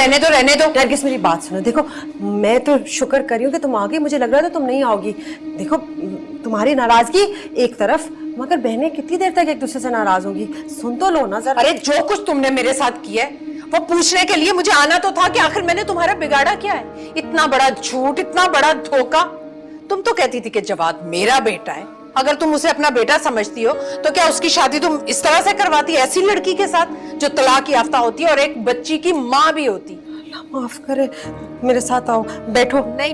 रहने दो। नरगिस मेरी बात सुनो, देखो मैं तो शुक्र कर रही हूँ कि तुम आ गई, मुझे लग रहा था तुम नहीं आओगी। देखो तुम्हारी नाराजगी एक तरफ, मगर बहनें कितनी देर तक एक दूसरे से नाराज होंगी, सुन तो लो ना जरा। अरे जो कुछ तुमने मेरे साथ किया है वो पूछने के लिए मुझे आना तो था कि आखिर मैंने तुम्हारा बिगाड़ा क्या है। इतना बड़ा झूठ, इतना बड़ा धोखा। तुम तो कहती थी कि जवाद मेरा बेटा है, अगर तुम उसे अपना बेटा समझती हो तो क्या उसकी शादी तुम इस तरह से करवाती, ऐसी लड़की के साथ जो तलाक याफ्ता होती है और एक बच्ची की माँ भी होती। अल्लाह माफ करे, मेरे साथ आओ, बैठो। नहीं,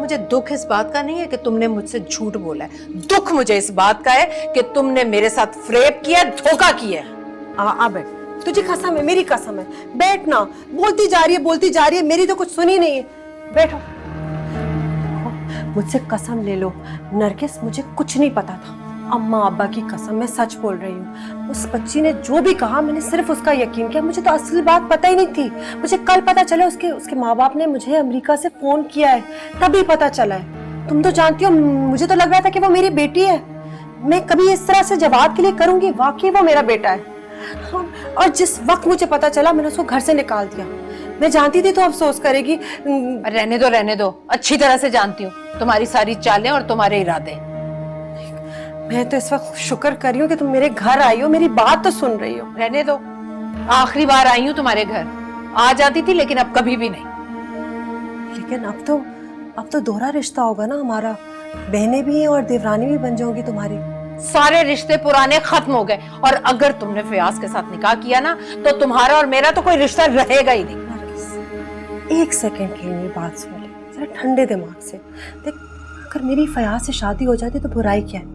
मुझे दुख इस बात का नहीं है कि तुमने मुझसे झूठ बोला है, दुख मुझे इस बात का है कि तुमने मेरे साथ फ्रेब किया, धोखा किया। आ बैठ, तुझे कसम है, मेरी कसम है, बैठ ना। बोलती जा रही है, मेरी तो कुछ सुनी नहीं है। बैठो। मुझसे कसम ले लो नरगिस, मुझे कुछ नहीं पता था। अम्मा अब्बा की कसम, मैं सच बोल रही हूँ। उस बच्ची ने जो भी कहा मैंने सिर्फ उसका यकीन किया, मुझे तो असली बात पता ही नहीं थी। मुझे कल पता चला उसके माँ बाप ने मुझे अमेरिका से फोन किया है, तभी पता चला है। तुम तो जानती हो, मुझे तो लग रहा था कि वो मेरी बेटी है। मैं कभी इस तरह से जवाब के लिए करूंगी, वाकई वो मेरा बेटा है। और जिस वक्त मुझे पता चला मैंने उसको घर से निकाल दिया। मैं जानती थी तो अफसोस करेगी। रहने दो, अच्छी तरह से जानती हूँ तुम्हारी सारी चालें और तुम्हारे इरादे। मैं तो इस वक्त शुक्र कर रही हूँ कि तुम मेरे घर आई हो, मेरी बात तो सुन रही हो। रहने दो, आखिरी बार आई हूँ तुम्हारे घर, आ जाती थी लेकिन अब कभी भी नहीं। लेकिन अब तो दोहरा रिश्ता होगा ना हमारा, बहनें भी हैं और देवरानी भी बन जाओगी तुम्हारी। सारे रिश्ते पुराने खत्म हो गए, और अगर तुमने फयाज के साथ निकाह किया ना तो तुम्हारा और मेरा तो कोई रिश्ता रहेगा ही नहीं। एक सेकंड के लिए बात सुन ले, जरा ठंडे दिमाग से देख। अगर मेरी फयाज से शादी हो जाती तो बुराई क्या है?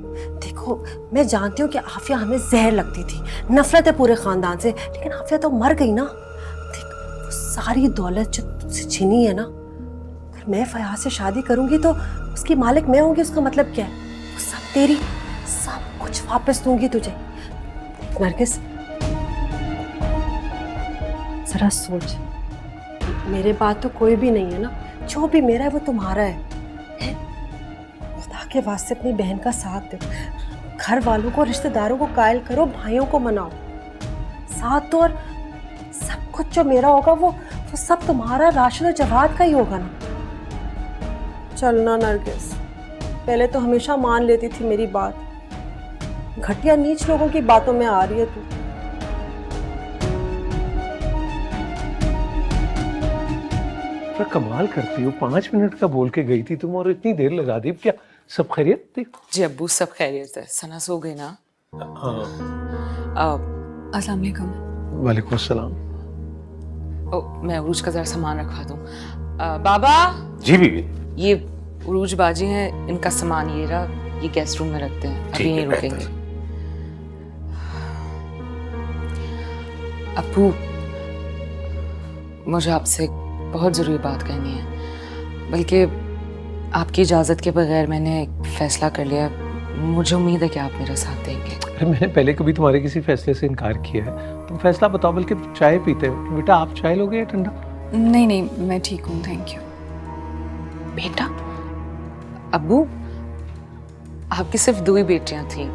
देखो मैं जानती हूँ कि आफिया हमें जहर लगती थी, नफरत है पूरे खानदान से, लेकिन आफिया तो मर गई ना। देख वो सारी दौलत जो तुझसे छीनी है ना, अगर मैं फयाज से शादी करूंगी तो उसकी मालिक मैं होंगी, उसका मतलब क्या है? वो सब तेरी, सब कुछ वापस दूंगी तुझे। नरगिस जरा सोच, मेरे बात तो कोई भी नहीं है ना, जो भी मेरा है वो तुम्हारा है? खुदा के वास्ते अपनी बहन का साथ दो, घर वालों को, रिश्तेदारों को कायल करो, भाइयों को मनाओ, साथ दो, और सब कुछ जो मेरा होगा वो सब तुम्हारा, राशिद और जवाद का ही होगा ना। चलना नरगिस, पहले तो हमेशा मान लेती थी मेरी बात, घटिया नीच लोगों की बातों में आ रही है तू। कमाल करती हो, 5 मिनट का बोल के गई थी तुम और इतनी देर लगा दी। क्या सब खैरियत थी? जी अब्बू सब खैरियत है। सना सो गई ना? अस्सलाम वालेकुम। वालेकुम अस्सलाम। मैं उरूज का जरा सामान रखवा दूं। बाबा जी बीबी। ये उरूज बाजी हैं, इनका सामान ये रहा, ये गेस्ट रूम में रखते हैं, अभी यहीं रुकेंगे। अब्बू मुझे आपसे बहुत ज़रूरी बात करनी है, बल्कि आपकी इजाज़त के बगैर मैंने एक फ़ैसला कर लिया। मुझे उम्मीद है कि आप मेरा साथ देंगे। अरे मैंने पहले कभी तुम्हारे किसी फैसले से इनकार किया है? तुम फैसला बताओ, बल्कि चाय पीते हो। बेटा आप चाय लोगे या ठंडा? नहीं मैं ठीक हूँ, थैंक यू। बेटा? अब्बू आपकी सिर्फ 2 ही बेटियाँ थीं,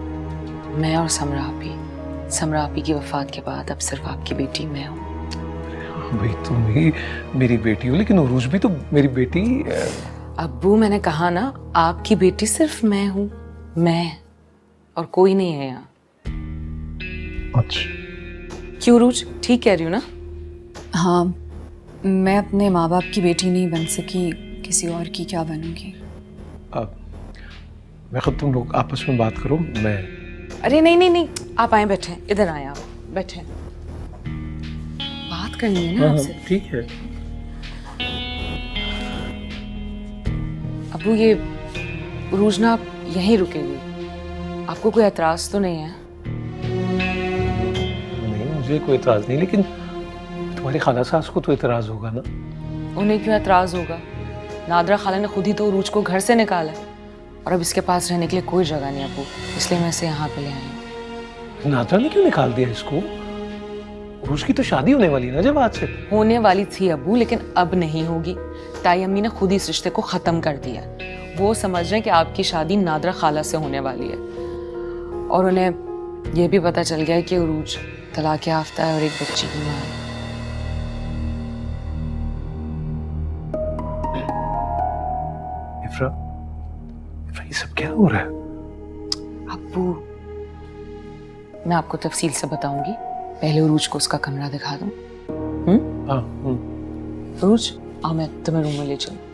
मैं और समरा आपी। समरा आपी की वफ़ात के बाद अब सिर्फ आपकी बेटी मैं हूँ। भाई तुम ही मेरी बेटी हो, लेकिन उरूज भी तो मेरी बेटी। अब्बू मैंने कहा ना, आपकी बेटी सिर्फ मैं हूँ, मैं, और कोई नहीं है यहाँ। अच्छा क्यों उरूज, ठीक कह रही हूँ ना? हाँ, मैं अपने माँ बाप की बेटी नहीं बन सकी, किसी और की क्या बनूंगी? मैं खुद, तुम लोग आपस में बात करो, मैं। अरे नहीं, आप आए, बैठे, इधर आए, आप बैठे, बात करनी है ना आपसे। ठीक है। अब्बू ये उरूज ना यहीं रुकेगी, आपको कोई एतराज तो नहीं है? नहीं मुझे कोई एतराज नहीं, लेकिन तुम्हारी खाला सास को तो एतराज होगा ना? उन्हें क्यों एतराज होगा? नादरा खाला ने खुद ही तो उरूज को घर से निकाला, और अब इसके पास रहने के लिए कोई जगह नहीं अब्बू, इसलिए मैं इसे यहाँ पे ले आई हूँ। नादरा ने क्यों निकाल दिया इसको? उरूज की तो शादी होने वाली है ना जवाद से। होने वाली थी अब्बू, लेकिन अब नहीं होगी। ताई अम्मी ने खुद ही इस रिश्ते को ख़त्म कर दिया। वो समझ रहे हैं कि आपकी शादी नादरा खाला से होने वाली है, और उन्हें यह भी पता चल गया है कि उरूज तलाक याफ्ता है और एक बच्ची की माँ है। इफ्रा, इफ्रा ये सब क्या हो रहा है? अब्बू, मैं आपको तफसील से बताऊंगी, पहले उरूज को उसका कमरा दिखा दूं। हाँ उरूज, आओ मैं तुम्हें रूम में ले चलूं।